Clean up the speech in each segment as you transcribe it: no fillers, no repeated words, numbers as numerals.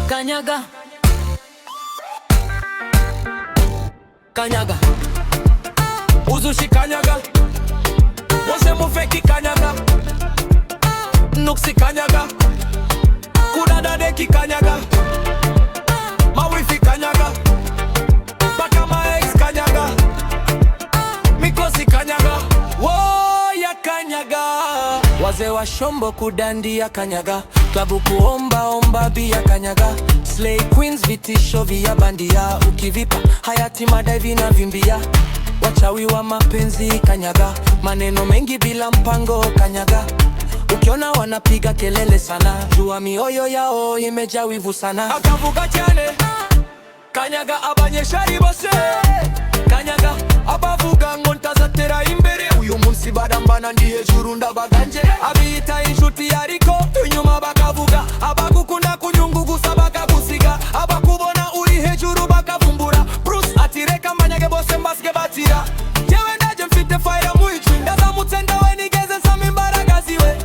Kanyaga, kanyaga, uzushi kanyaga, wose mufeki kanyaga, nuksi kanyaga, kudadadeki kanyaga, mawifi kanyaga, baka maex kanyaga, mikosi kanyaga, woya kanyaga, wazee wa shombo kudandia kanyaga, klabu kuomba bia kanyaga, slay queens vitisho vya bandia, ukivipa hayati madai vinavimbia, wachawi wa mapenzi kanyaga, maneno mengi bila mpango kanyaga, ukiona wanapiga kelele sana, jua mioyo yao imejaa wivu sana. Akavuga cyane kanyaga, abanyeshari bose kanyaga, abavuga ngo ntazatera imbere, uyu munsi badambana ndi hejuru ndabaganje, abita inshuti ariko inyuma bakavuga, abagukunda kunyungu gusa bakagusiga, abakubona uri hejuru bakavumbura. Bruce ati reka manyage bose mbasige batira, jewe ndaje mfite fire muicu, ndazamutse ndawe nigeze nsama imbaraga ziwe,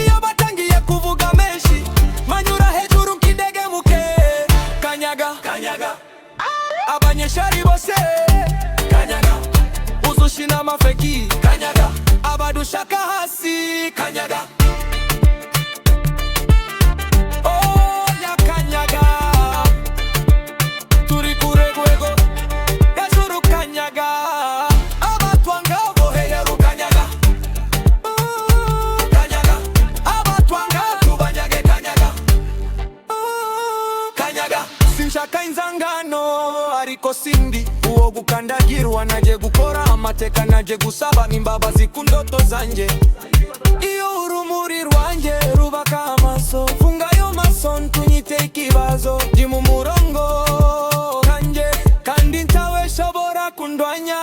iyo batangiye kuvuga menshi manyura hejuru nk'indege muke. Kanyaga, kanyaga, abanyeshari bose kanyaga, uzushi na mafeki kanyaga, abadushaka hasi kanyaga, oya kanyaga, turi kuregwego hejuru kanyaga, abatwanga boheyeru kanyaga, kanyaga, abatwanga tubanyage kanyaga, kanyaga, sinshaka inzangano ariko sindi uwo gukandagirwa, naje gukora amateka, naje gusaba n'imbabazi ku ndoto zanje, iyo urumuri rwanjye rubaka amaso, fungayo maso ntunyite ikibazo, ndi mu murongo kanje kandi ntawe shobora kundwanya.